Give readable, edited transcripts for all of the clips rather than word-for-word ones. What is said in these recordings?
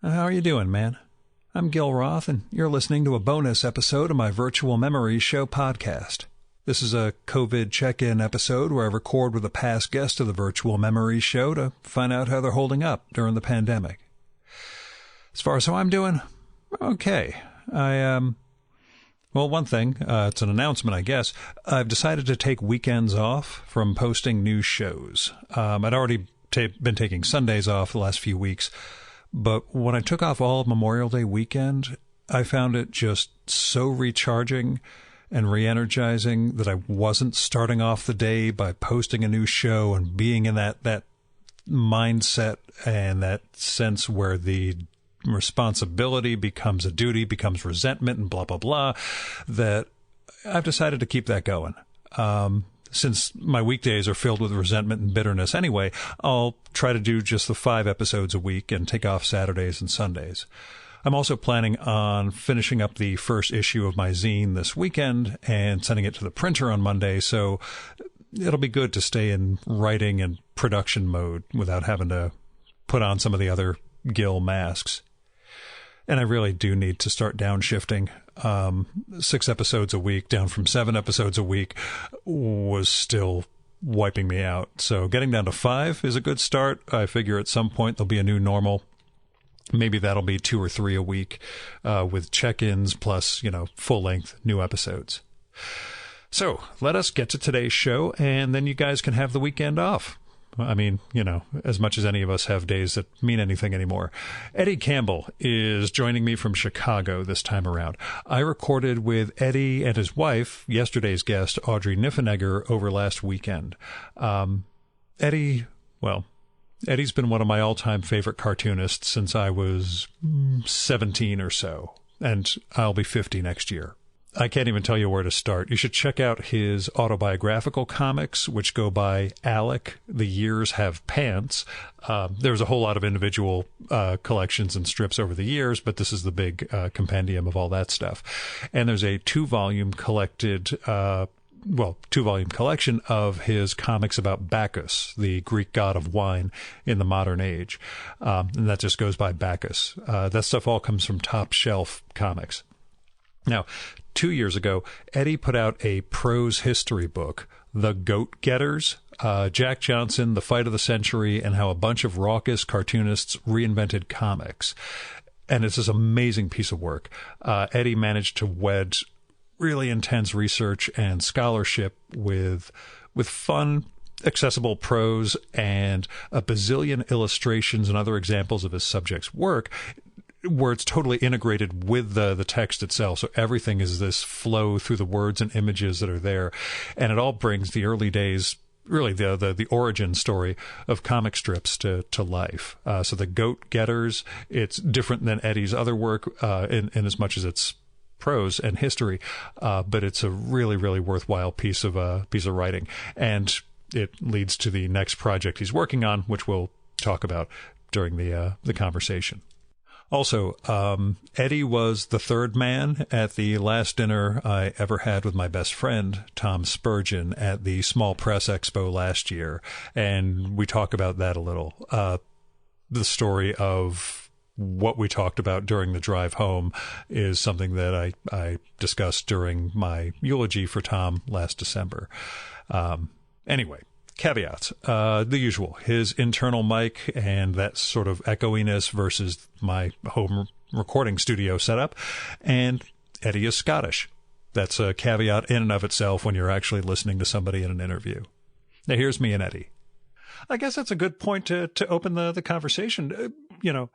How are you doing, man? I'm Gil Roth, and you're listening to a bonus episode of my Virtual Memories Show podcast. This is a COVID check-in episode where I record with a past guest of the Virtual Memories Show to find out how they're holding up during the pandemic. As far as how I'm doing, okay. Well, one thing, it's an announcement, I guess. I've decided to take weekends off from posting new shows. I'd already been taking Sundays off the last few weeks, but when I took off all of Memorial Day weekend, I found it just so recharging and re-energizing that I wasn't starting off the day by posting a new show and being in that mindset and that sense where the responsibility becomes a duty, becomes resentment, and blah, blah, blah, that I've decided to keep that going. Since my weekdays are filled with resentment and bitterness anyway, I'll try to do just the 5 episodes a week and take off Saturdays and Sundays. I'm also planning on finishing up the first issue of my zine this weekend and sending it to the printer on Monday, so it'll be good to stay in writing and production mode without having to put on some of the other Gil masks. And I really do need to start downshifting. 6 episodes a week, down from 7 episodes a week, was still wiping me out. So getting down to 5 is a good start. I figure at some point there'll be a new normal. Maybe that'll be 2 or 3 a week, with check-ins plus, full-length new episodes. So let us get to today's show, and then you guys can have the weekend off. I mean, as much as any of us have days that mean anything anymore. Eddie Campbell is joining me from Chicago this time around. I recorded with Eddie and his wife, yesterday's guest, Audrey Niffenegger, over last weekend. Eddie's been one of my all-time favorite cartoonists since I was 17 or so, and I'll be 50 next year. I can't even tell you where to start. You should check out his autobiographical comics, which go by Alec, The Years Have Pants. There's a whole lot of individual collections and strips over the years, but this is the big compendium of all that stuff. And there's a 2-volume collection of his comics about Bacchus, the Greek god of wine in the modern age. And that just goes by Bacchus. That stuff all comes from Top Shelf Comics. Now, 2 years ago, Eddie put out a prose history book, The Goat Getters, Jack Johnson, The Fight of the Century, and How a Bunch of Raucous Cartoonists Reinvented Comics. And it's this amazing piece of work. Eddie managed to wed really intense research and scholarship with fun, accessible prose and a bazillion illustrations and other examples of his subject's work, where it's totally integrated with the text itself. So everything is this flow through the words and images that are there. And it all brings the early days, really the origin story of comic strips to life. So The Goat Getters, it's different than Eddie's other work in as much as it's prose and history, but it's a really, really worthwhile piece of writing. And it leads to the next project he's working on, which we'll talk about during the conversation. Also, Eddie was the third man at the last dinner I ever had with my best friend, Tom Spurgeon, at the Small Press Expo last year, and we talk about that a little. The story of what we talked about during the drive home is something that I discussed during my eulogy for Tom last December. Anyway. Caveats, the usual, his internal mic and that sort of echoiness versus my home recording studio setup, and Eddie is Scottish. That's a caveat in and of itself when you're actually listening to somebody in an interview. Now here's me and Eddie. I guess that's a good point to open the conversation.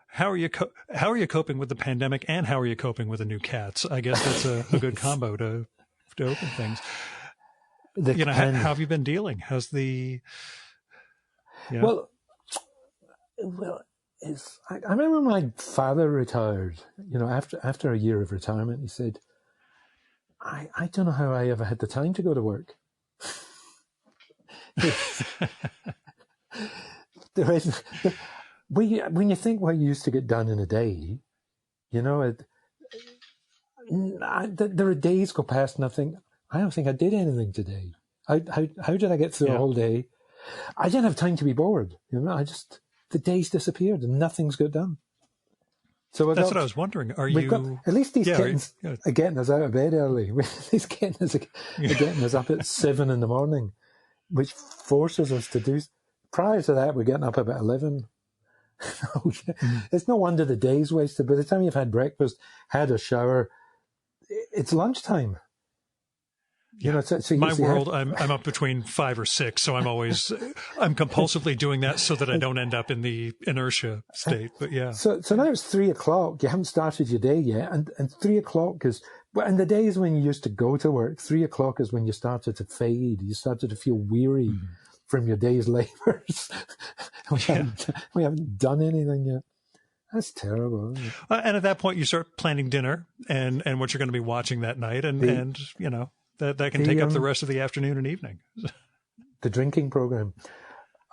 How are you coping with the pandemic, and how are you coping with the new cats? I guess that's a good combo to open things. How have you been dealing? How's the... Well, I remember my father retired, after a year of retirement. He said, I don't know how I ever had the time to go to work. When you think what you used to get done in a day, there are days go past and I think, I don't think I did anything today. How did I get through a whole day? I didn't have time to be bored. The days disappeared and nothing's got done. So that's what I was wondering. Are we've you? Got, at least these kittens are getting us out of bed early. These kittens are getting us up at 7 a.m, which forces us to do. Prior to that, we're getting up about 11. It's no wonder the day's wasted. By the time you've had breakfast, had a shower, it's lunchtime. Yeah. So my world, I'm up between 5 or 6, so I'm compulsively doing that so that I don't end up in the inertia state. But yeah. So now it's 3 o'clock. You haven't started your day yet, and 3 o'clock is. Well, in the days when you used to go to work, 3 o'clock is when you started to fade. You started to feel weary from your day's labours. we haven't done anything yet. That's terrible. Isn't it? And at that point, you start planning dinner and what you're going to be watching that night, and that can take up the rest of the afternoon and evening. The drinking program.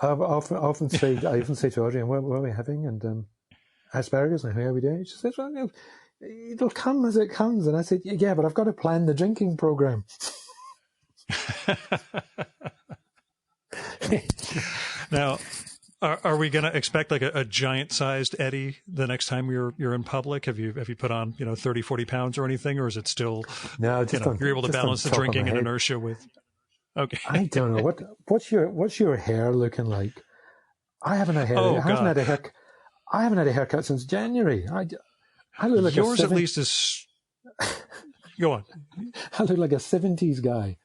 I often say to Audrey, what are we having? And asparagus. And how are we doing? She says, well, it'll come as it comes. And I said, yeah, but I've got to plan the drinking program. Now, are we going to expect like a giant-sized Eddie the next time you're in public? Have you put on 30, 40 pounds or anything, or is it still no? You're able to balance the drinking and inertia with? Okay, I don't know what's your hair looking like. I haven't had a haircut since January. I look like yours at least is. Go on. I look like a 70s guy.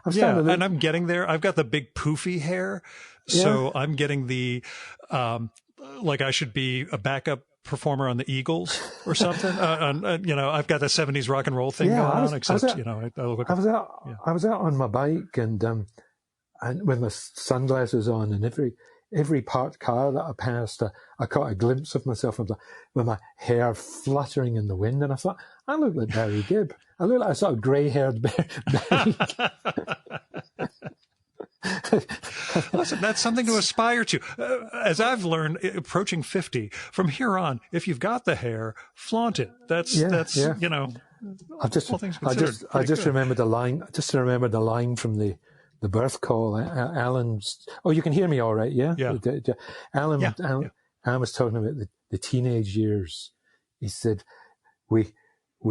And I'm getting there. I've got the big poofy hair, so I'm getting the like I should be a backup performer on the Eagles or something. I've got the 70s rock and roll thing going on. I was out on my bike and with my sunglasses on, and every parked car that I passed, I caught a glimpse of myself with my hair fluttering in the wind, and I thought, I look like Barry Gibb. I look like a sort of grey-haired Barry. Listen, that's something to aspire to. As I've learned, approaching 50, from here on, if you've got the hair, flaunt it. That's I just remembered the line. I just remembered the line from the birth call. Alan's. Oh, you can hear me all right, yeah? Yeah. Alan was talking about the teenage years. He said, we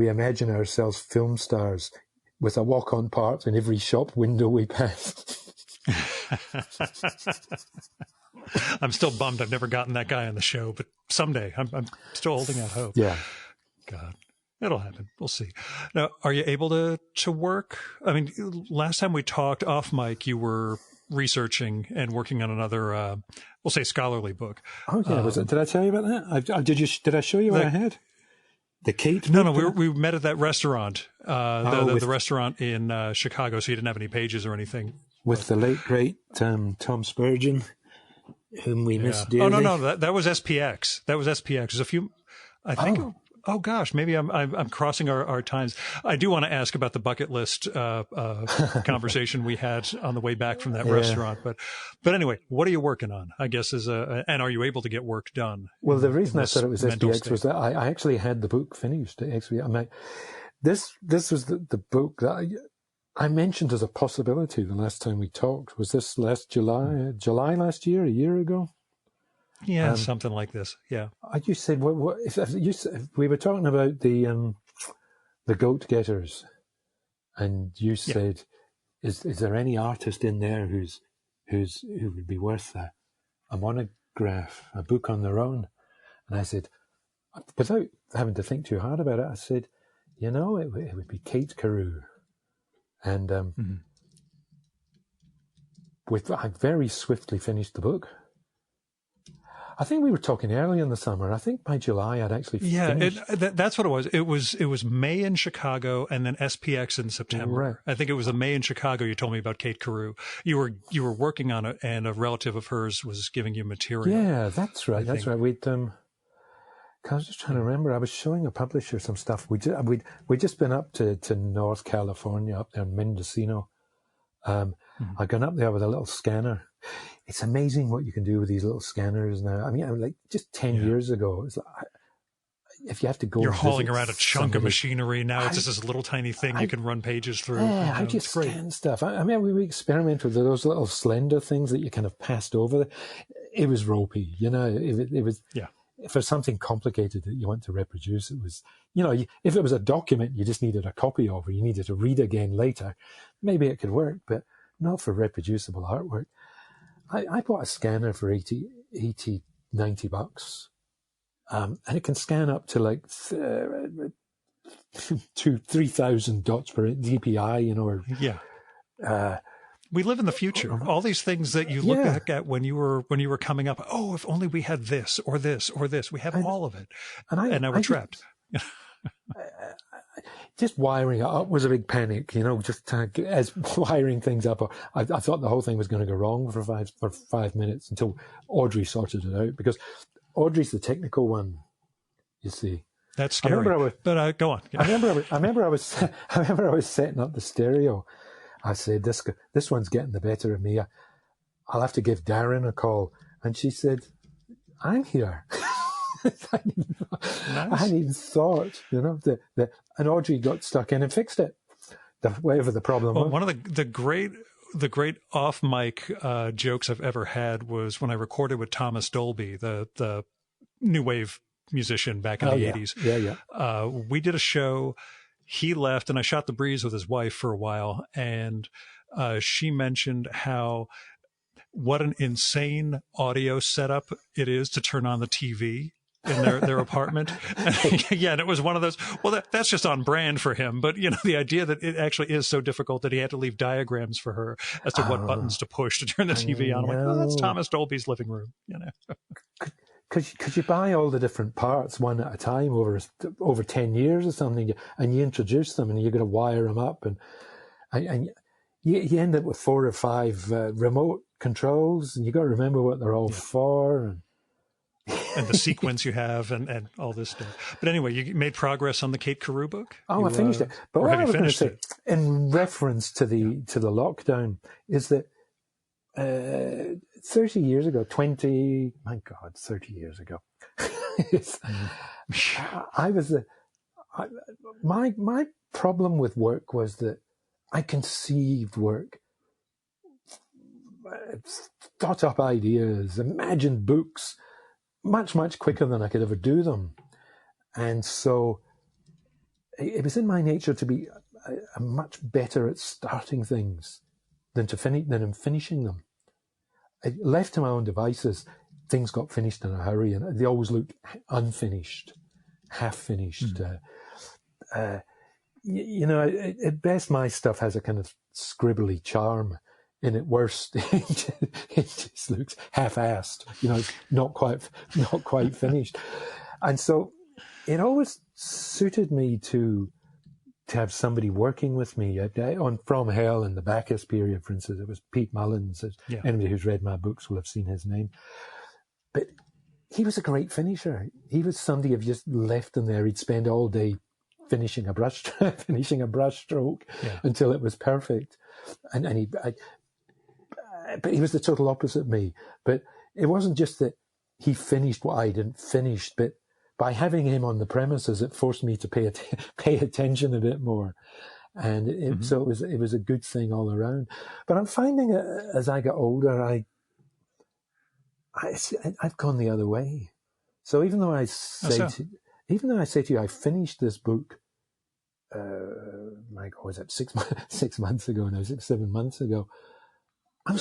imagine ourselves film stars with a walk-on part in every shop window we pass. I'm still bummed I've never gotten that guy on the show, but someday I'm still holding out hope. Yeah. God. It'll happen. We'll see. Now, are you able to work? I mean, last time we talked off mic, you were researching and working on another, we'll say scholarly book. Oh yeah, was it? Did I tell you about that? Did I show you what I had? The Kate? No, we met at that restaurant, the restaurant in Chicago. So you didn't have any pages or anything. With the late great Tom Spurgeon, whom we missed dearly. Oh no, that was SPX. That was SPX. There's a few. I think. Oh gosh, maybe I'm crossing our times. I do want to ask about the bucket list conversation we had on the way back from that restaurant. But anyway, what are you working on? I guess and are you able to get work done? Well, the reason I said it was SPX was that I actually had the book finished. Actually, this was the book that I mentioned as a possibility the last time we talked. Was this last July last year, a year ago? Yeah, something like this. Yeah. You said if we were talking about the goat getters, and you said, "Is there any artist in there who would be worth a monograph, a book on their own?" And I said, without having to think too hard about it, I said, it would be Kate Carew, and I very swiftly finished the book. I think we were talking early in the summer. I think by July I'd actually finished. That's what it was. It was May in Chicago and then SPX in September. Right. I think it was the May in Chicago you told me about Kate Carew. You were working on it, and a relative of hers was giving you material. Yeah, that's right. That's right. I was just trying to remember. I was showing a publisher some stuff. We'd just been up to North California, up there in Mendocino. I'd gone up there with a little scanner. It's amazing what you can do with these little scanners now. I mean, like just 10 years ago, it's like, if you have to go, you're hauling around a chunk of machinery. Now it's just this little tiny thing you can run pages through. Yeah, I just scan stuff. I mean, we experimented with those little slender things that you kind of passed over. It was ropey, it was. Yeah. if there's something complicated that you want to reproduce, it was, if it was a document you just needed a copy of, or you needed to read again later, maybe it could work, but not for reproducible artwork. I bought a scanner for 80, 90 bucks. And it can scan up to like 3,000 dots per DPI, or we live in the future. All these things that you look back at when you were coming up. Oh, if only we had this or this or this. We have all of it, and now we're trapped. Just wiring it up was a big panic, just as wiring things up. I thought the whole thing was going to go wrong for 5 minutes until Audrey sorted it out, because Audrey's the technical one, you see. That's scary. But go on. I remember I was setting up the stereo. I said, this one's getting the better of me. I'll have to give Darren a call. And she said, I'm here. I hadn't even thought, and Audrey got stuck in and fixed it, whatever the problem was. One of the great off mic jokes I've ever had was when I recorded with Thomas Dolby, the new wave musician back in the 80s. Yeah. We did a show. He left, and I shot the breeze with his wife for a while, and she mentioned what an insane audio setup it is to turn on the TV in their apartment. Yeah, and it was one of those, well, that's just on brand for him. But, the idea that it actually is so difficult that he had to leave diagrams for her as to what buttons to push to turn the TV on. I'm like, oh, that's Thomas Dolby's living room, Could you buy all the different parts one at a time over 10 years or something, and you introduce them, and you're going to wire them up, and you end up with 4 or 5 remote controls, and you got to remember what they're all for, and the sequence you have, and all this stuff. But anyway, you made progress on the Kate Carew book. I finished it. But what I was going to say, in reference to the lockdown, is that 30 years ago, 30 years ago, my problem with work was that I conceived work, thought up ideas, imagined books much, much quicker than I could ever do them. And so it was in my nature to be much better at starting things than in finishing them. Left to my own devices, things got finished in a hurry, and they always looked unfinished, half finished. At best, my stuff has a kind of scribbly charm. And at worst, it just looks half-assed. It's not quite finished. And so it always suited me to have somebody working with me on From Hell in the Bacchus period, for instance. It was Pete Mullins. Anybody who's read my books will have seen his name. But he was a great finisher. He was somebody I've just left him there. He'd spend all day finishing a brush stroke until it was perfect. But he was the total opposite of me. But it wasn't just that he finished what I didn't finish, but by having him on the premises, it forced me to pay attention a bit more. And so it was a good thing all around. But I'm finding as I get older, I've gone the other way. So even though I say to you, I finished this book, was it 6 months ago now, 7 months ago.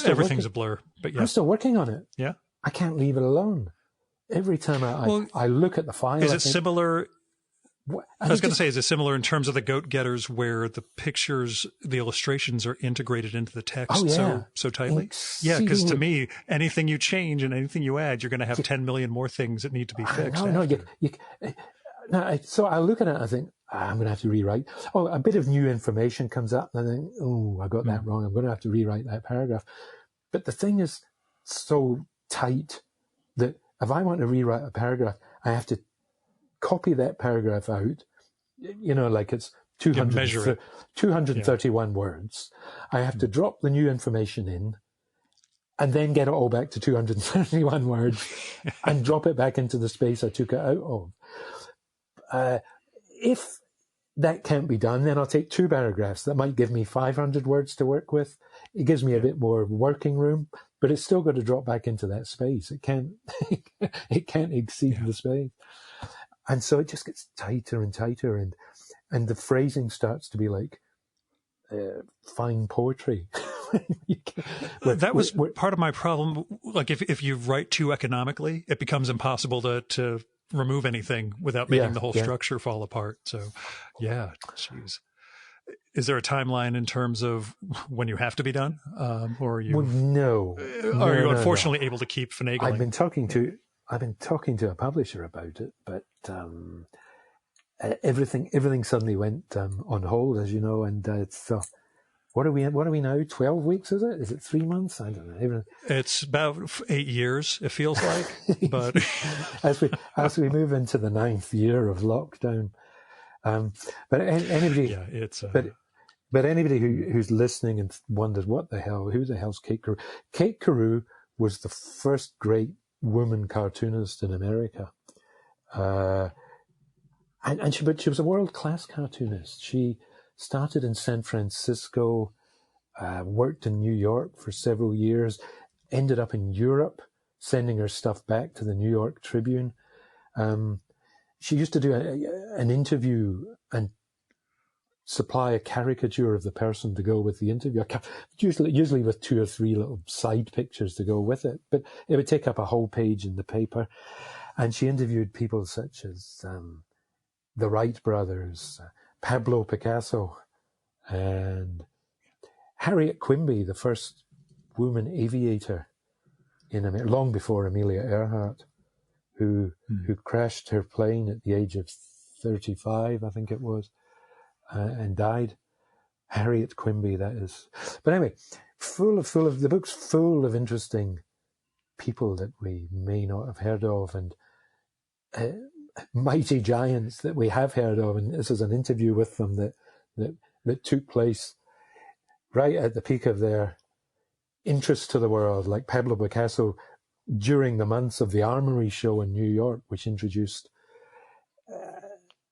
Everything's a blur, but I'm still working on it. Yeah. I can't leave it alone. Every time I look at the file. Is it similar? I was going to say, is it similar in terms of the Goat Getters, where the pictures, the illustrations are integrated into the text so tightly? Yeah, because to me, anything you change and anything you add, you're going to have 10 million more things that need to be fixed. So I look at it and I think, I'm going to have to rewrite. Oh, a bit of new information comes up and I think, I got that wrong. I'm going to have to rewrite that paragraph. But the thing is so tight that if I want to rewrite a paragraph, I have to copy that paragraph out, like it's 231 words. I have to drop the new information in and then get it all back to 231 words and drop it back into the space I took it out of. If that can't be done. Then I'll take 2 paragraphs. That might give me 500 words to work with. It gives me a bit more working room, but it's still got to drop back into that space. It can't, it can't exceed the space. And so it just gets tighter and tighter, and the phrasing starts to be like fine poetry. That was part of my problem. Like if you write too economically, it becomes impossible to remove anything without making the whole structure fall apart. So, yeah, jeez. Is there a timeline in terms of when you have to be done, or are you? Well, no. Are you unfortunately able to keep finagling? I've been talking to a publisher about it, but everything suddenly went on hold, as you know, and it's. What are we now? 12 weeks, is it? Is it 3 months? I don't know. It's about 8 years, it feels like. But as we move into the 9th year of lockdown, but anybody, but anybody who's listening and wonders who the hell's Kate Carew? Kate Carew was the first great woman cartoonist in America, but she was a world-class cartoonist. She started in San Francisco, worked in New York for several years, ended up in Europe, sending her stuff back to the New York Tribune. She used to do an interview and supply a caricature of the person to go with the interview, usually with 2 or 3 little side pictures to go with it. But it would take up a whole page in the paper. And she interviewed people such as the Wright Brothers, Pablo Picasso, and Harriet Quimby, the first woman aviator in America, long before Amelia Earhart, who crashed her plane at the age of 35, I think it was, and died. Harriet Quimby, that is. But anyway, the book's full of interesting people that we may not have heard of, and mighty giants that we have heard of, and this is an interview with them that took place right at the peak of their interest to the world, like Pablo Picasso during the months of the Armory show in New York, which introduced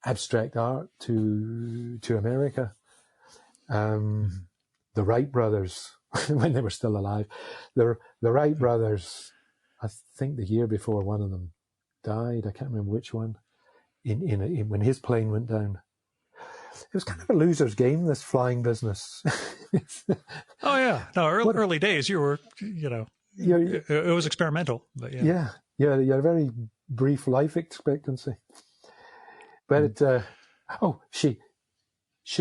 abstract art to America. The Wright Brothers, when they were still alive, the Wright Brothers, I think the year before one of them died, I can't remember which one, when his plane went down. It was kind of a loser's game, this flying business. Oh yeah, no, early days you were, it was experimental, but yeah, you had a very brief life expectancy. But she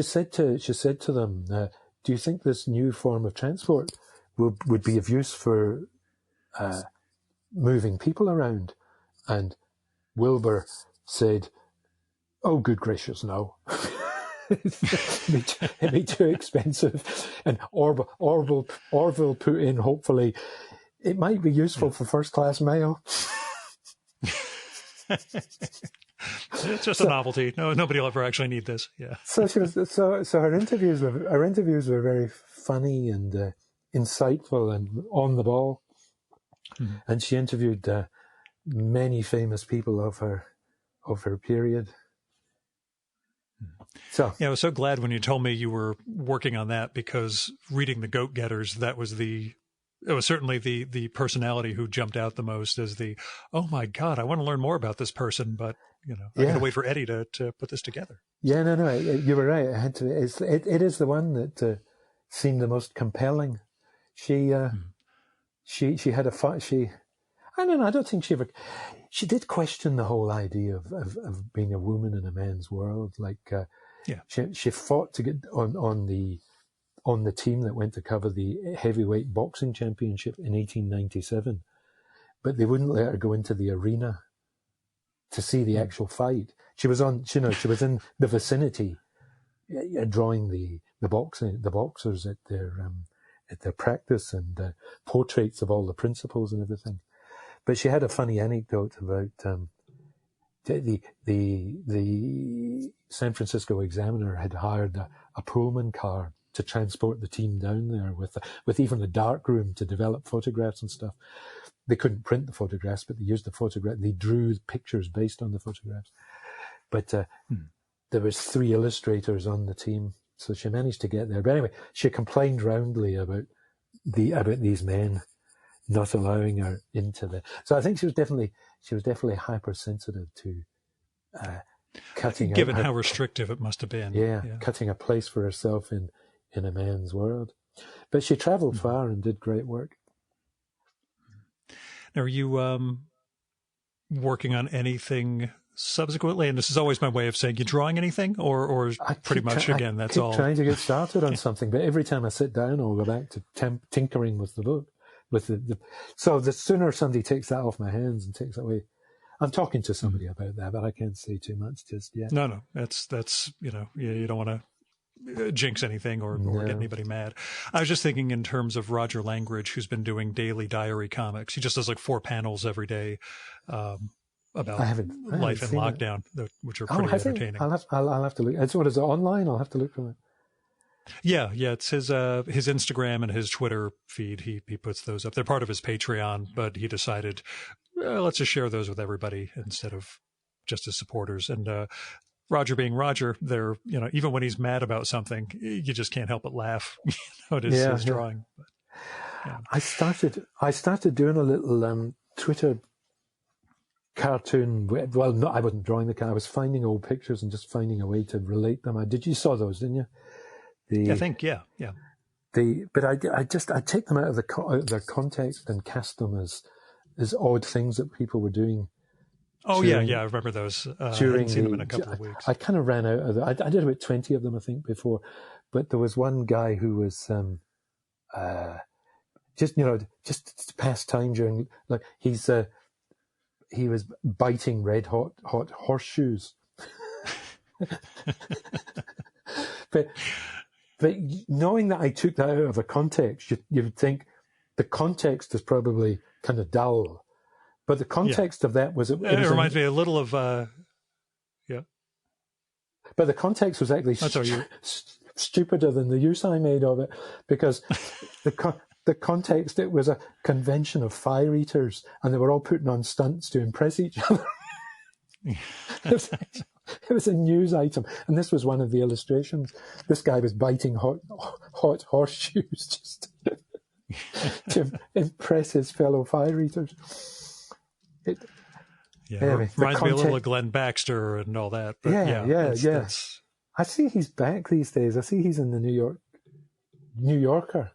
said to them, "Do you think this new form of transport would be of use for moving people around?" And Wilbur said, "Oh, good gracious, no." It'd be too expensive. And Orville put in, hopefully, it might be useful for first-class mail. It's just a novelty. No, nobody will ever actually need this. Yeah. So her interviews were very funny and insightful and on the ball. Mm-hmm. And she interviewed many famous people of her period. So yeah, I was so glad when you told me you were working on that, because reading The Goat Getters, it was certainly the personality who jumped out the most as oh my God, I want to learn more about this person, but I got to wait for Eddie to put this together. Yeah, no, you were right. It is the one that seemed the most compelling. She had I don't know. I don't think she did question the whole idea of being a woman in a man's world. Like, she fought to get on the team that went to cover the heavyweight boxing championship in 1897, but they wouldn't let her go into the arena to see the actual fight. She was she was in the vicinity, drawing the boxers at their practice and portraits of all the principals and everything. But she had a funny anecdote about the San Francisco Examiner had hired a Pullman car to transport the team down there with even a dark room to develop photographs and stuff. They couldn't print the photographs, but they used the photograph. They drew pictures based on the photographs. But there was 3 illustrators on the team, so she managed to get there. But anyway, she complained roundly about these men not allowing her into the. So I think she was definitely hypersensitive to cutting. Given how restrictive it must have been. Yeah, cutting a place for herself in a man's world. But she travelled far and did great work. Now, are you working on anything subsequently? And this is always my way of saying, you drawing anything, or pretty much again, that's all. Trying to get started on something, but every time I sit down, I'll go back to tinkering with the book. So the sooner somebody takes that off my hands and takes it away, I'm talking to somebody about that, but I can't say too much just yet. No, that's you don't want to jinx anything or get anybody mad. I was just thinking in terms of Roger Langridge, who's been doing daily diary comics. He just does like 4 panels every day about life in lockdown, which are pretty entertaining. I'll have to look. What is it, online? I'll have to look for it. Yeah, it's his Instagram and his Twitter feed. He puts those up. They're part of his Patreon, but he decided let's just share those with everybody instead of just his supporters. And Roger being Roger, they're even when he's mad about something, you just can't help but laugh at his drawing. But, yeah. I started doing a little Twitter cartoon. Well, no, I wasn't drawing the cartoon. I was finding old pictures and just finding a way to relate them. You saw those, didn't you? I think, yeah. But I take them out of their context and cast them as odd things that people were doing. Oh, I remember those. I haven't seen them in a couple of weeks. I kind of ran out of them. I did about 20 of them, I think, before. But there was one guy who was just to pass time during, like, he was biting red hot horseshoes. But knowing that I took that out of a context, you would think the context is probably kind of dull. But the context of that was... It reminds me a little of... But the context was actually stupider than the use I made of it, because the context, it was a convention of fire eaters, and they were all putting on stunts to impress each other. It was a news item, and this was one of the illustrations. This guy was biting hot horseshoes just to impress his fellow fire eaters. Anyway, reminds me a little of Glenn Baxter and all that. But that's... I see he's back these days. I see he's in the New Yorker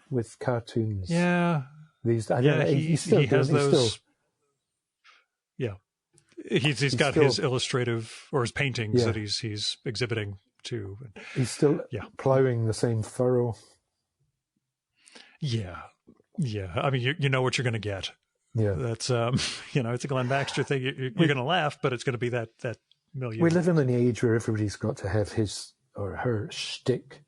with cartoons. Yeah. He has those. Yeah. He's got his illustrative or his paintings that he's exhibiting too. He's still plowing the same furrow. Yeah. I mean, you know what you're going to get. Yeah. That's it's a Glenn Baxter thing. You're going to laugh, but it's going to be that million. We live in an age where everybody's got to have his or her shtick,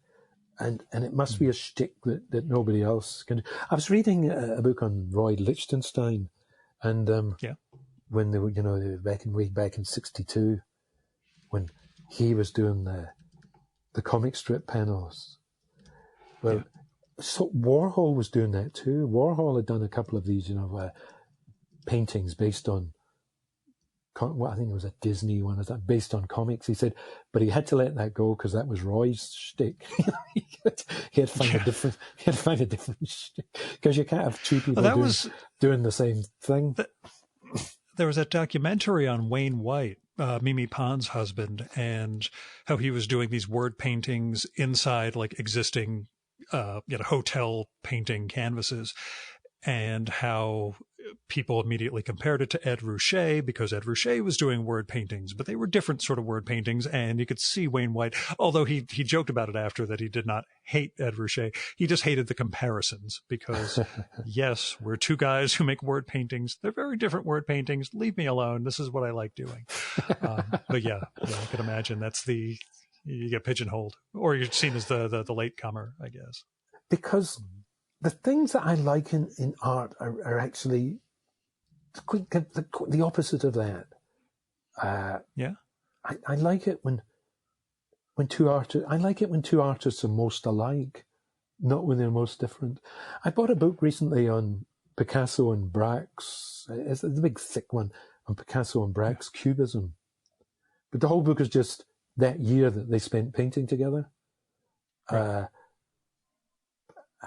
and it must be a shtick that nobody else can do. I was reading a book on Roy Lichtenstein, and when they were, way back in '62, when he was doing the comic strip panels. Well, so Warhol was doing that too. Warhol had done a couple of these, paintings based on, I think it was a Disney one, based on comics. He said, but he had to let that go because that was Roy's shtick. he had to find a different shtick, because you can't have two people doing the same thing. There was that documentary on Wayne White, Mimi Pond's husband, and how he was doing these word paintings inside like existing hotel painting canvases, and how people immediately compared it to Ed Ruscha because Ed Ruscha was doing word paintings, but they were different sort of word paintings. And you could see Wayne White, although he joked about it after, that he did not hate Ed Ruscha. He just hated the comparisons because, yes, we're two guys who make word paintings. They're very different word paintings. Leave me alone. This is what I like doing. But I can imagine you get pigeonholed, or you're seen as the latecomer, I guess. Because the things that I like in art are actually the opposite of that. I like it when two artists. I like it when two artists are most alike, not when they're most different. I bought a book recently on Picasso and Braque's. It's the big thick one on Picasso and Braque's Cubism, but the whole book is just that year that they spent painting together, Right.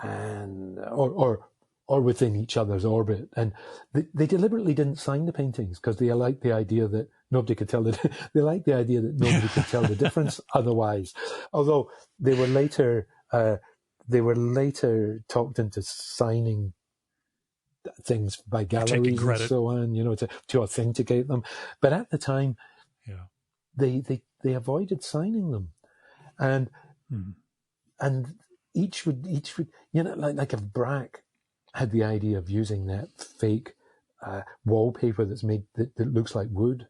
and or within each other's orbit. And they deliberately didn't sign the paintings because they liked the idea that nobody could tell they liked the idea that nobody could tell the difference otherwise. Although they were later talked into signing things by galleries and so on, to authenticate them. But at the time, they avoided signing them, and each would like if Braque had the idea of using that fake wallpaper that's made that looks like wood,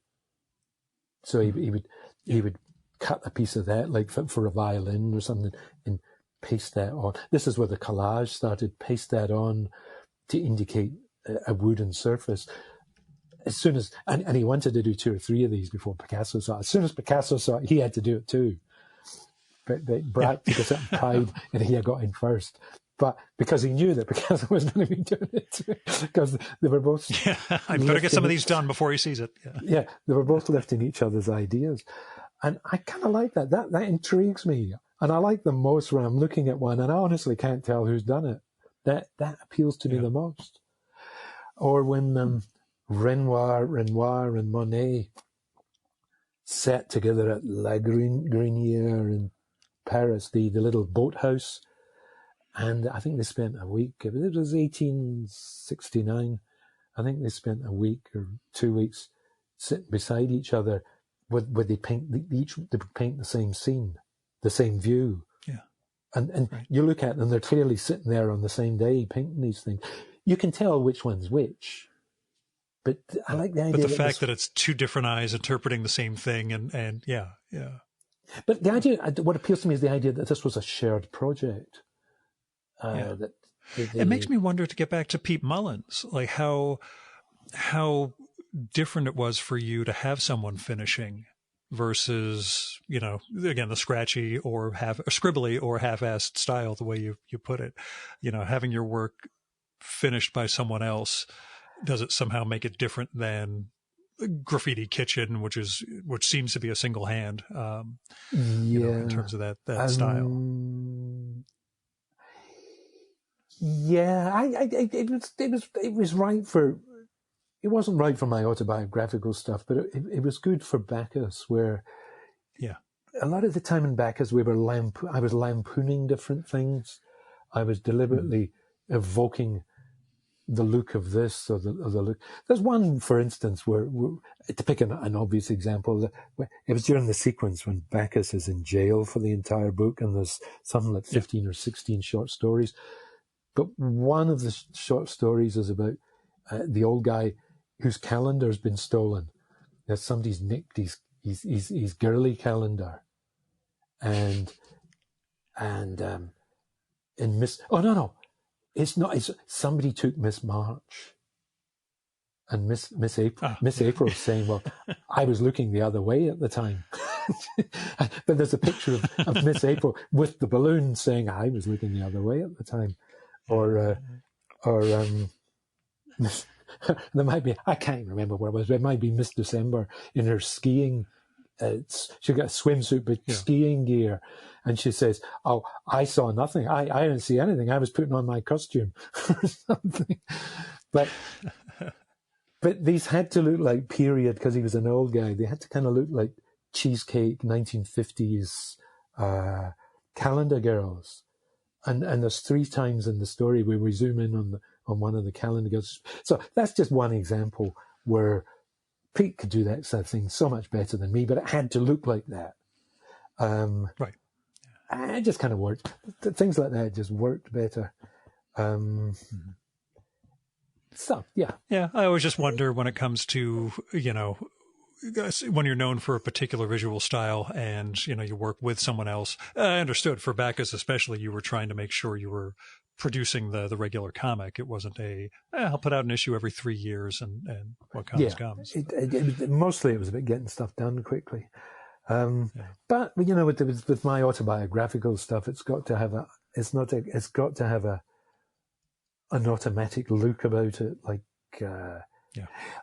so he would cut a piece of that like for a violin or something and paste that on. This is where the collage started. Paste that on to indicate a wooden surface. As soon as and he wanted to do 2 or 3 of these before Picasso saw it. As soon as Picasso saw it, he had to do it too. But Braque took a certain pride and he had got in first. But because he knew that Picasso was going to be doing it too, because they were both. Yeah, I better get some of these done before he sees it. Yeah, they were both lifting each other's ideas, and I kind of like that. That intrigues me, and I like them most when I'm looking at one and I honestly can't tell who's done it. That appeals to me the most. Or when Renoir and Monet sat together at La Grenière in Paris, the little boathouse. And I think they spent a week, it was 1869, I think they spent a week or 2 weeks sitting beside each other where they paint, they paint the same scene, the same view. Yeah. And you look at them, they're clearly sitting there on the same day painting these things. You can tell which one's which. But I like the idea. But the fact that it's 2 different eyes interpreting the same thing and yeah. But the idea, what appeals to me is the idea that this was a shared project. It makes me wonder, to get back to Pete Mullins, like how different it was for you to have someone finishing versus, again, the scratchy or scribbly or half-assed style, the way you put it, having your work finished by someone else. Does it somehow make it different than Graffiti Kitchen, which seems to be a single hand, in terms of that style? Yeah, it was right for. It wasn't right for my autobiographical stuff, but it was good for Bacchus, where a lot of the time in Bacchus I was lampooning different things. I was deliberately evoking the look of this or the look. There's one, for instance, where to pick an obvious example, it was during the sequence when Bacchus is in jail for the entire book, and there's something like 15 or 16 short stories. But one of the short stories is about the old guy whose calendar has been stolen. That somebody's nicked his girly calendar, and it's not. It's somebody took Miss March, and Miss April. Miss April's saying, "Well, I was looking the other way at the time." But there's a picture of Miss April with the balloon saying, "I was looking the other way at the time." Or there might be, I can't remember what it was, but it might be Miss December in her skiing. She got a swimsuit with skiing gear, and she says, "Oh, I saw nothing. I didn't see anything. I was putting on my costume," or something. But these had to look like period, because he was an old guy. They had to kind of look like cheesecake 1950s calendar girls. And there's 3 times in the story where we zoom in on one of the calendar girls. So that's just one example where Pete could do that sort of thing so much better than me, but it had to look like that. Right. It just kind of worked. Things like that just worked better. So, yeah. Yeah, I always just wonder when it comes to, when you're known for a particular visual style and, you work with someone else. I understood for Bacchus especially, you were trying to make sure you were producing the regular comic. It wasn't I'll put out an issue every 3 years and what comes comes. Mostly it was about getting stuff done quickly. But, with my autobiographical stuff, it's got to have an automatic look about it, like a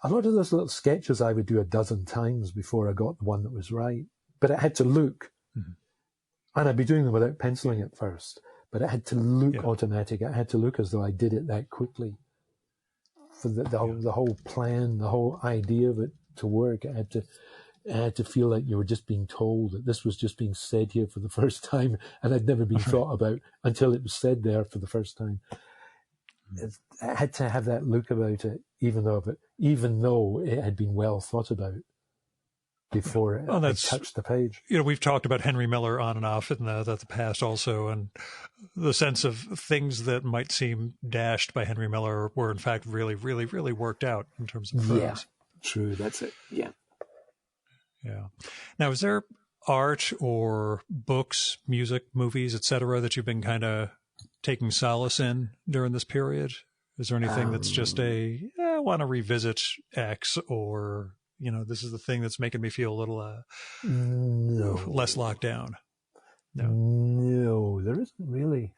lot of those little sketches I would do a dozen times before I got the one that was right. but it had to look, mm-hmm. and I'd be doing them without penciling at first, but it had to look automatic. It had to look as though I did it that quickly. For the whole plan, the whole idea of it to work, it had to feel like you were just being told that this was just being said here for the first time, and had never been thought about until it was said there for the first time. It had to have that look about it, even though it had been well thought about before it touched the page. We've talked about Henry Miller on and off in the past also, and the sense of things that might seem dashed by Henry Miller were in fact really, really, really worked out in terms of prose. Yeah, true. That's it. Yeah. Yeah. Now, is there art or books, music, movies, etc., that you've been kind of taking solace in during this period? Is there anything that's just I want to revisit X, or this is the thing that's making me feel a little less locked down? No, there isn't really,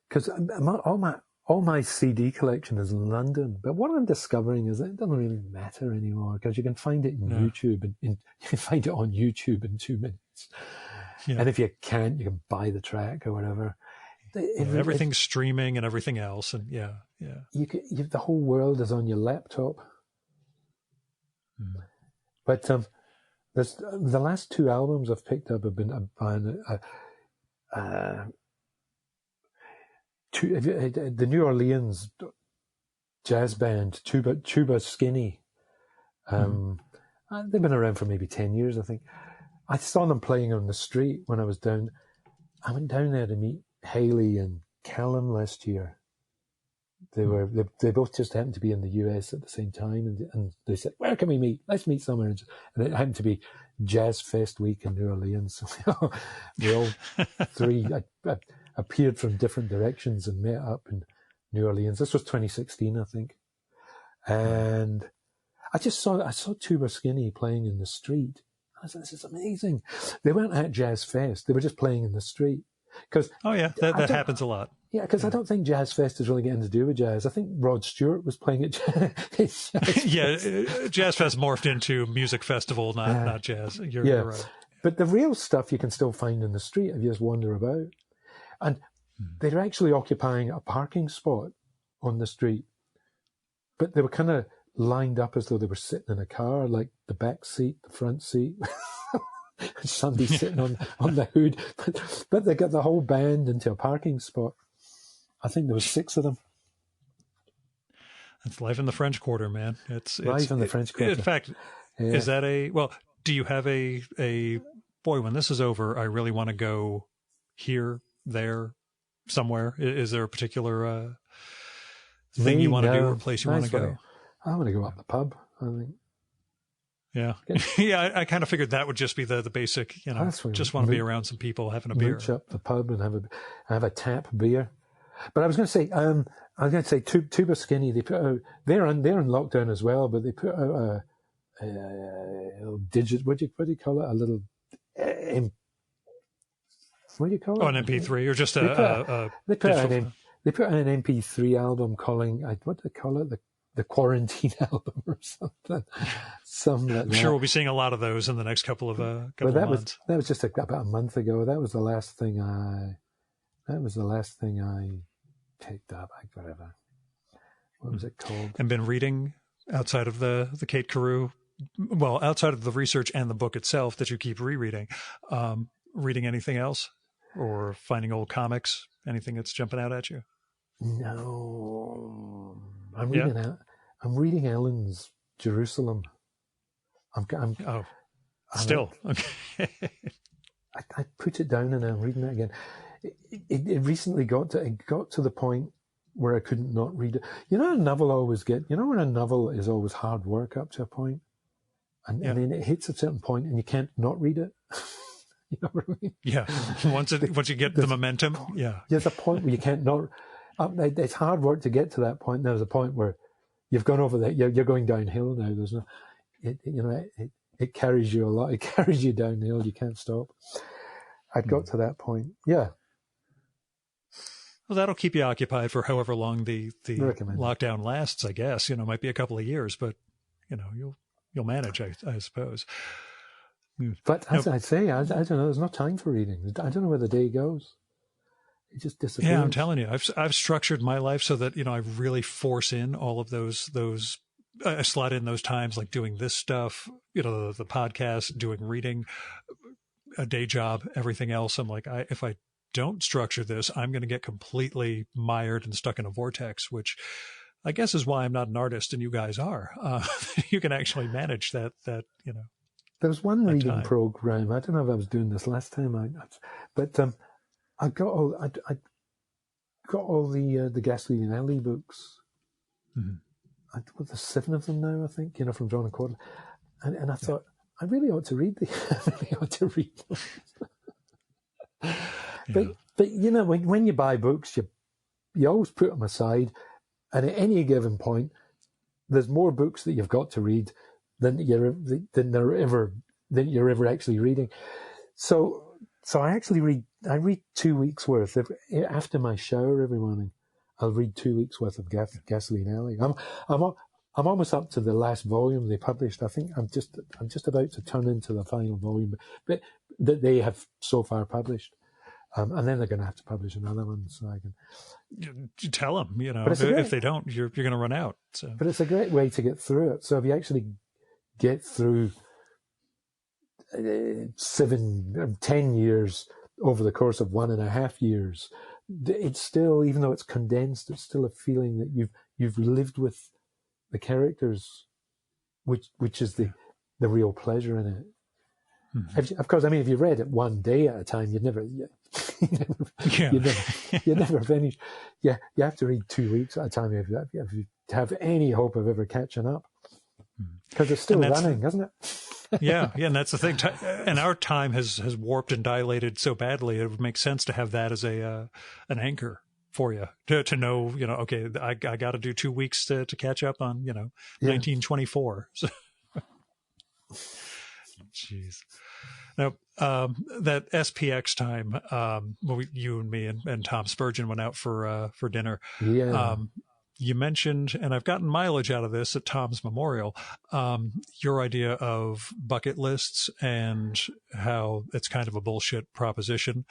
because all my CD collection is in London. But what I'm discovering is that it doesn't really matter anymore, because you can find it in YouTube, and you can find it on YouTube in 2 minutes. Yeah. And if you can't, you can buy the track or whatever. Everything's streaming and everything else, and the whole world is on your laptop. But the last 2 albums I've picked up have been the New Orleans jazz band Tuba Skinny. They've been around for maybe 10 years, I think. I saw them playing on the street when I was down. I went down there to meet Haley and Callum last year. They both just happened to be in the US at the same time, and they said, "Where can we meet? Let's meet somewhere." And it happened to be Jazz Fest week in New Orleans. So we all 3 appeared from different directions and met up in New Orleans. This was 2016, I think. And I saw Tuba Skinny playing in the street. I said, "This is amazing." They weren't at Jazz Fest. They were just playing in the street. That happens a lot. Yeah, because I don't think Jazz Fest is really getting to do with jazz. I think Rod Stewart was playing at Jazz Jazz Fest morphed into music festival, not jazz. You're right. But the real stuff you can still find in the street if you just wander about. And they're actually occupying a parking spot on the street. But they were kind of lined up as though they were sitting in a car, like the back seat, the front seat. Somebody sitting on the hood. But they got the whole band into a parking spot. I think there was 6 of them. It's life in the French Quarter, man. It's life in the French Quarter. In fact, is that do you have a boy, when this is over, I really want to go here, there, somewhere? Is there a particular thing you want to do or place you want to go? I want to go up the pub, I think. Yeah. Yeah, I kind of figured that would just be the basic, just want to be around some people having a beer. Reach up the pub and have a tap beer. But I was going to say, Tuba Skinny, they put out, they're in lockdown as well, but they put out a digit, what do you call it? A little, what do you call it? An MP3 or just they put out an MP3 album calling, what do they call it? The quarantine album or something. I'm sure we'll be seeing a lot of those in the next couple of months. That was just about a month ago. That was the last thing I picked up. Whatever. What was it called? And been reading outside of the Kate Carew, outside of the research and the book itself that you keep rereading, reading anything else or finding old comics, anything that's jumping out at you? No, I'm reading Ellen's Jerusalem. Still. I put it down and I'm reading it again. It recently got to the point where I couldn't not read it. You know, a novel always when a novel is always hard work up to a point, and then it hits a certain point and you can't not read it. You know what I mean? Yeah. Once you get the momentum, there's a point where you can't not. It's hard work to get to that point. There's a point where you've gone over that. You're going downhill now. There's no, it carries you a lot. It carries you downhill. You can't stop. I'd got to that point. Yeah. Well, that'll keep you occupied for however long the lockdown lasts, I guess. It might be a couple of years, but you'll manage, I suppose. But as I say, I don't know. There's no time for reading. I don't know where the day goes. It just disappears. Yeah, I'm telling you, I've structured my life so that, I really force in all of those I slot in those times, like doing this stuff, the podcast, doing reading, a day job, everything else. I'm like, if I don't structure this, I'm going to get completely mired and stuck in a vortex, which I guess is why I'm not an artist and you guys are. You can actually manage that. There was one reading time. program. I don't know if I was doing this last time, but I got all the Gasoline Alley books. Mm-hmm. There's 7 of them now, I think. From John and Cordy, and I thought I really ought to read them. I really ought to read them. But when you buy books, you always put them aside, and at any given point, there's more books that you've got to read than you're ever actually reading. So I actually read 2 weeks worth after my shower every morning. I'll read 2 weeks worth of Gasoline Alley. I'm almost up to the last volume they published. I think I'm just about to turn into the final volume, but that they have so far published. And then they're going to have to publish another one, so I can. You tell them, if they don't, you're going to run out. So. But it's a great way to get through it. So if you actually get through 10 years over the course of 1.5 years, it's still, even though it's condensed, it's still a feeling that you've lived with the characters, which is the real pleasure in it. Mm-hmm. Of course, if you read it one day at a time, you'd never finish. Yeah, you have to read 2 weeks at a time if you have any hope of ever catching up, because it's still running, isn't it? yeah, and that's the thing. And our time has warped and dilated so badly. It would make sense to have that as an anchor for you to know. Okay, I got to do 2 weeks to catch up on 1924. So. Jeez. Now, that SPX time, you and me and Tom Spurgeon went out for dinner. Yeah. You mentioned, and I've gotten mileage out of this at Tom's memorial, your idea of bucket lists and how it's kind of a bullshit proposition.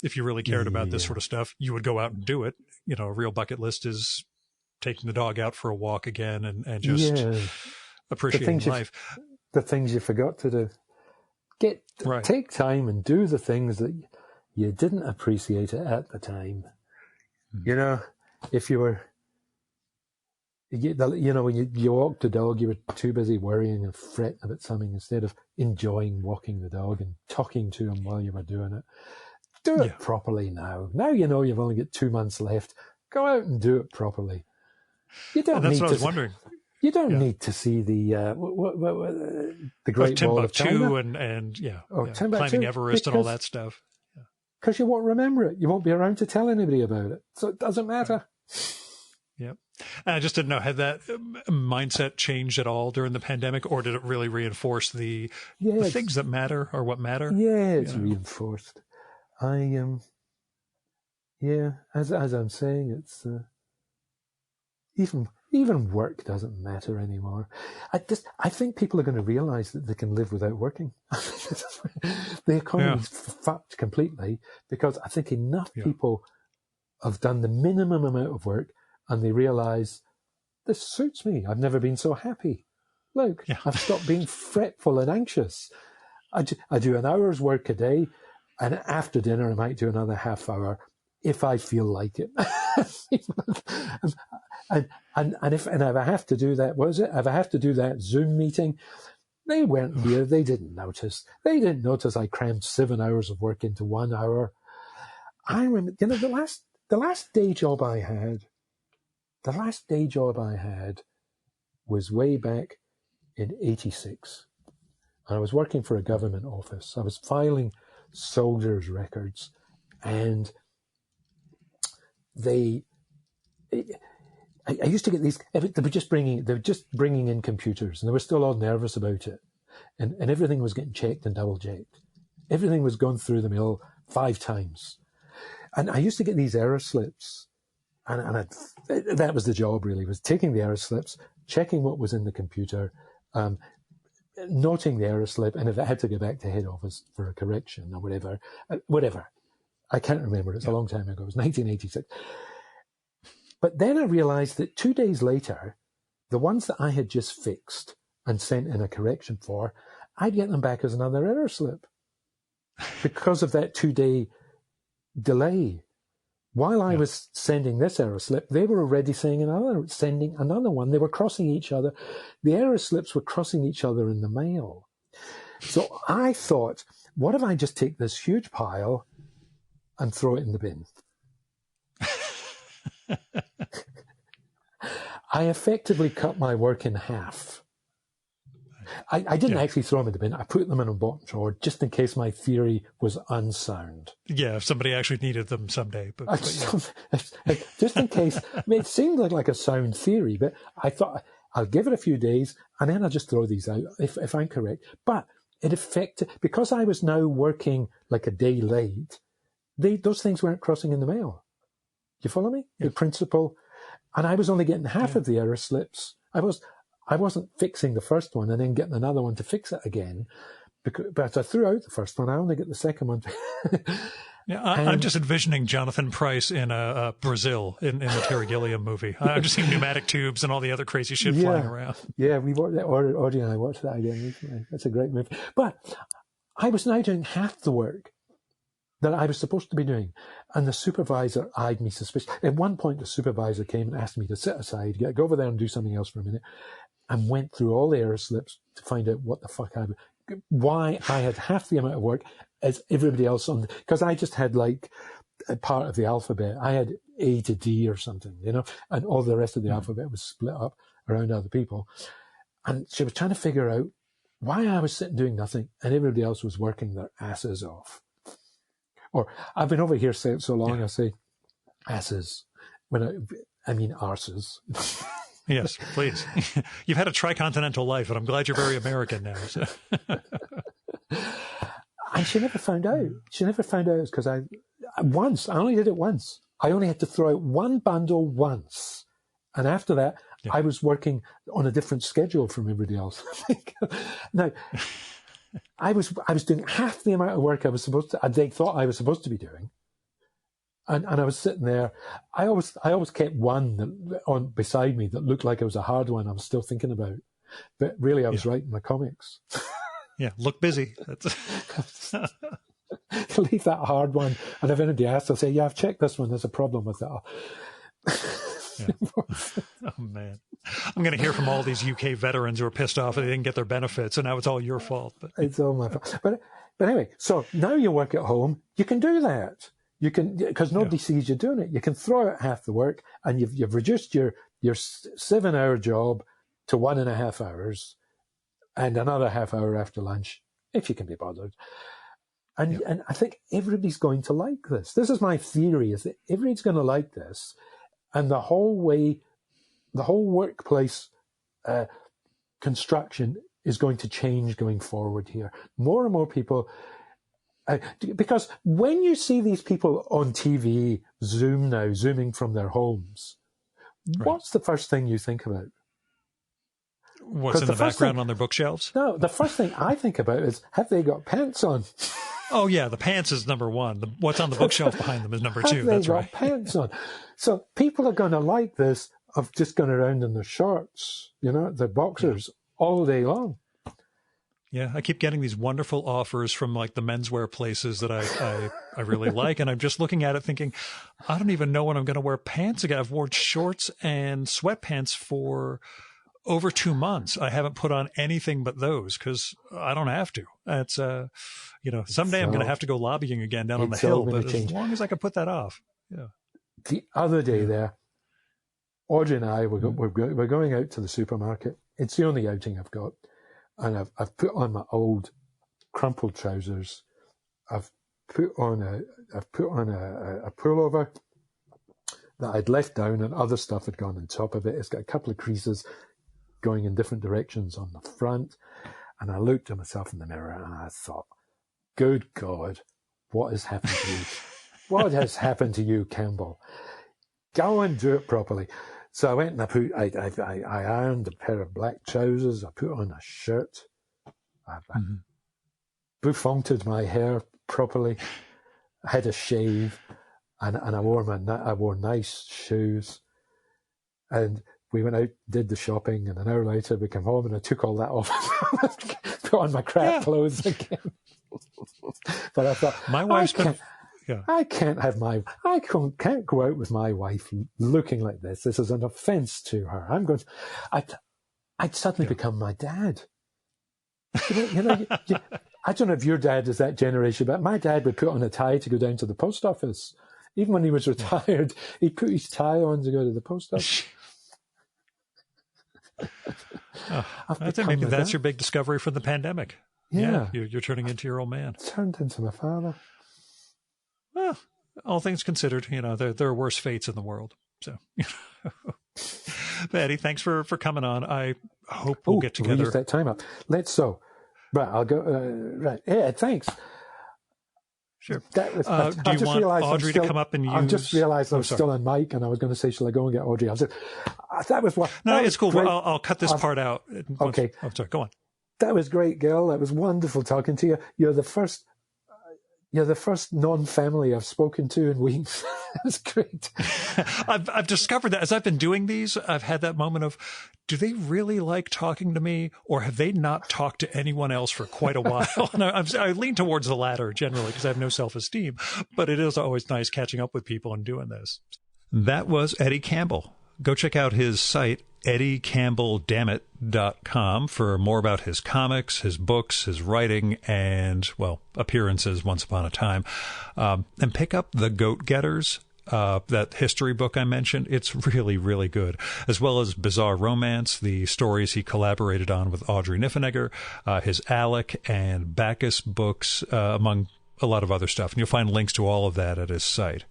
If you really cared about this sort of stuff, you would go out and do it. A real bucket list is taking the dog out for a walk again and just appreciating life. The things you forgot to do. Take time and do the things that you didn't appreciate it at the time. Mm. If you were, when you walked the dog, you were too busy worrying and fretting about something instead of enjoying walking the dog and talking to him while you were doing it. Do it properly now. Now you've only got 2 months left. Go out and do it properly. You don't that's need what to. I was wondering. You don't need to see the Great Wall of China and Timbuktu, climbing Everest and all that stuff. Because you won't remember it. You won't be around to tell anybody about it. So it doesn't matter. Yep. And I just didn't know, had that mindset changed at all during the pandemic, or did it really reinforce the things that matter or what matter? Yeah, it's reinforced. As I'm saying, it's even work doesn't matter anymore. I think people are going to realize that they can live without working. The economy's fucked completely, because I think enough people have done the minimum amount of work and they realize this suits me. I've never been so happy. Look, I've stopped being fretful and anxious. I do an hour's work a day, and after dinner I might do another half hour if I feel like it. And if I have to do that, if I have to do that Zoom meeting, they weren't here. They didn't notice. They didn't notice I crammed 7 hours of work into 1 hour. I remember, the last day job I had was way back in 86. And I was working for a government office. I was filing soldiers' records, and I used to get these. They were just bringing in computers, and they were still all nervous about it, and everything was getting checked and double checked. Everything was gone through the mill 5 times, and I used to get these error slips, and that was the job really, was taking the error slips, checking what was in the computer, noting the error slip, and if it had to go back to head office for a correction or whatever. I can't remember. It's a long time ago. It was 1986. But then I realized that 2 days later, the ones that I had just fixed and sent in a correction for, I'd get them back as another error slip because of that 2-day delay. While I was sending this error slip, they were already sending another one. They were crossing each other. The error slips were crossing each other in the mail. So I thought, what if I just take this huge pile and throw it in the bin? I effectively cut my work in half. I didn't actually throw them in the bin. I put them in a bottom drawer just in case my theory was unsound. Yeah, if somebody actually needed them someday. But just in case. I mean, it seemed like a sound theory, but I thought I'll give it a few days and then I'll just throw these out if I'm correct. But it affected, because I was now working like a day late, those things weren't crossing in the mail. You follow me? Yeah. The principle. And I was only getting half of the error slips. I wasn't fixing the first one and then getting another one to fix it again. But I threw out the first one. I only get the second one. I'm just envisioning Jonathan Pryce in Brazil in the Terry Gilliam movie. I'm just seeing pneumatic tubes and all the other crazy shit flying around. Yeah, we watched that. Audrey and I watched that again recently. That's a great movie. But I was now doing half the work that I was supposed to be doing. And the supervisor eyed me suspiciously. At one point, the supervisor came and asked me to sit aside, go over there and do something else for a minute, and went through all the error slips to find out what the fuck why I had half the amount of work as everybody else because I just had like a part of the alphabet. I had A to D or something, and all the rest of the alphabet was split up around other people. And she was trying to figure out why I was sitting doing nothing and everybody else was working their asses off. Or I've been over here saying it so long, I say asses when I mean arses. Yes, please. You've had a tricontinental life, and I'm glad you're very American now. So. And she never found out. She never found out because I only did it once. I only had to throw out one bundle once. And after that, I was working on a different schedule from everybody else. Now, I was doing half the amount of work they thought I was supposed to be doing. And I was sitting there. I always kept one on beside me that looked like it was a hard one I was still thinking about. But really, I was writing my comics. Yeah, look busy. Leave that hard one. And if anybody asks, I'll say, yeah, I've checked this one. There's a problem with that. Oh, man. I'm going to hear from all these UK veterans who are pissed off that they didn't get their benefits, and now it's all your fault. But. It's all my fault. But anyway, so now you work at home. You can do that. You can, because nobody sees you doing it. You can throw out half the work, and you've reduced your 7-hour job to 1.5 hours, and another half hour after lunch, if you can be bothered. And I think everybody's going to like this. This is my theory: is that everybody's going to like this, and the whole workplace construction is going to change going forward here. More and more people. Because when you see these people on TV zooming from their homes, what's the first thing you think about? What's in the background on their bookshelves? No, the first thing I think about is, have they got pants on? Oh, yeah, the pants is number one. What's on the bookshelf behind them is number two. That's right. Have they got pants on? So people are going to like this of just going around in their shorts, their boxers all day long. Yeah, I keep getting these wonderful offers from like the menswear places that I really like. And I'm just looking at it thinking, I don't even know when I'm going to wear pants again. I've worn shorts and sweatpants for over 2 months. I haven't put on anything but those because I don't have to. It's, someday I'm going to have to go lobbying again down on the hill. But as long as I can put that off. Yeah. The other day there, Audrey and I, we're going out to the supermarket. It's the only outing I've got. And I've put on my old crumpled trousers. I've put on a pullover that I'd left down, and other stuff had gone on top of it. It's got a couple of creases going in different directions on the front. And I looked at myself in the mirror and I thought, good God, what has happened to you? What has happened to you, Campbell? Go and do it properly. So I went and I ironed a pair of black trousers. I put on a shirt, I bouffanted my hair properly. I had a shave, and I wore nice shoes. And we went out, did the shopping, and an hour later we came home and I took all that off, put on my crap clothes again. But I thought, I can't go out with my wife looking like this. This is an offence to her. I'd suddenly become my dad. I don't know if your dad is that generation, but my dad would put on a tie to go down to the post office. Even when he was retired, he'd put his tie on to go to the post office. Maybe that's your big discovery from the pandemic. Yeah. You're turning into your old man. Turned into my father. Well, all things considered, there are worse fates in the world. So, Eddie, thanks for coming on. I hope we'll get together. We'll use that time up. Right, I'll go. Right. Yeah, thanks. Sure. Do you want Audrey to come up and use... I've just realised I'm still on mic, and I was going to say, shall I go and get Audrey? That was what... No, it's cool. I'll cut this part out. Okay. Oh, sorry, go on. That was great, Gil. That was wonderful talking to you. You're the first non-family I've spoken to in weeks. That's great. I've discovered that as I've been doing these, I've had that moment of, do they really like talking to me, or have they not talked to anyone else for quite a while? And I lean towards the latter generally because I have no self-esteem, but it is always nice catching up with people and doing this. That was Eddie Campbell. Go check out his site, EddieCampbellDammit.com, for more about his comics, his books, his writing, and, appearances once upon a time. And pick up The Goat Getters, that history book I mentioned. It's really, really good, as well as Bizarre Romance, the stories he collaborated on with Audrey Niffenegger, his Alec and Bacchus books, among a lot of other stuff. And you'll find links to all of that at his site.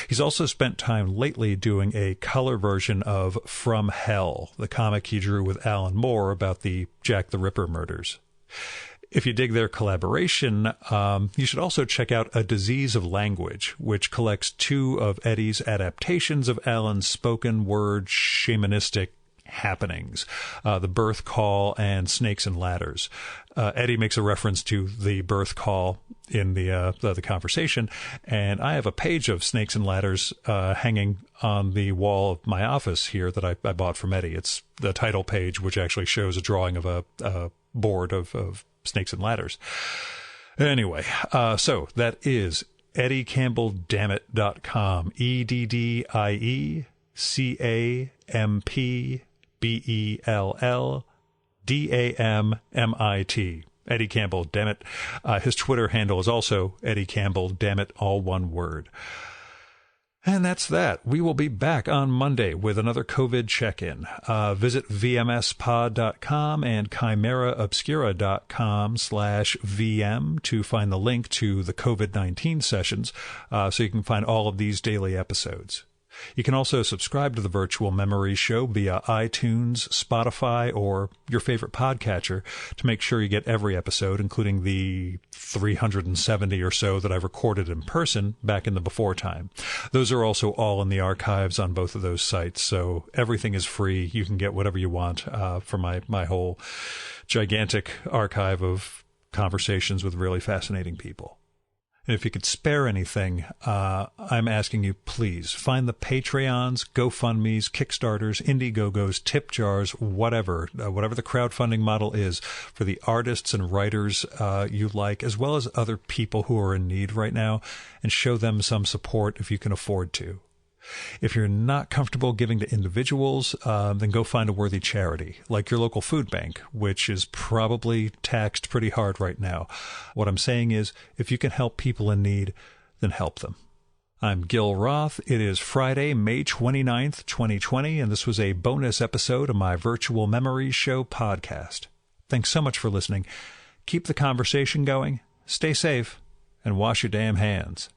He's also spent time lately doing a color version of From Hell, the comic he drew with Alan Moore about the Jack the Ripper murders. If you dig their collaboration, you should also check out A Disease of Language, which collects 2 of Eddie's adaptations of Alan's spoken word shamanistic happenings, The Birth Call and Snakes and Ladders. Eddie makes a reference to the birth call in the conversation, and I have a page of Snakes and Ladders hanging on the wall of my office here that I bought from Eddie. It's the title page, which actually shows a drawing of a board of Snakes and Ladders. Anyway, so that is EddieCampbellDammit.com. EddieCampbellDammit. Eddie Campbell, Dammit. His Twitter handle is also Eddie Campbell, Dammit, all one word. And that's that. We will be back on Monday with another COVID check-in. Visit vmspod.com and chimeraobscura.com/VM to find the link to the COVID-19 sessions, so you can find all of these daily episodes. You can also subscribe to the Virtual Memory Show via iTunes, Spotify, or your favorite podcatcher to make sure you get every episode, including the 370 or so that I've recorded in person back in the before time. Those are also all in the archives on both of those sites, so everything is free. You can get whatever you want from my whole gigantic archive of conversations with really fascinating people. And if you could spare anything, I'm asking you, please find the Patreons, GoFundMes, Kickstarters, Indiegogos, tip jars, whatever the crowdfunding model is for the artists and writers you like, as well as other people who are in need right now, and show them some support if you can afford to. If you're not comfortable giving to individuals, then go find a worthy charity, like your local food bank, which is probably taxed pretty hard right now. What I'm saying is, if you can help people in need, then help them. I'm Gil Roth. It is Friday, May 29th, 2020, and this was a bonus episode of my Virtual Memories Show podcast. Thanks so much for listening. Keep the conversation going, stay safe, and wash your damn hands.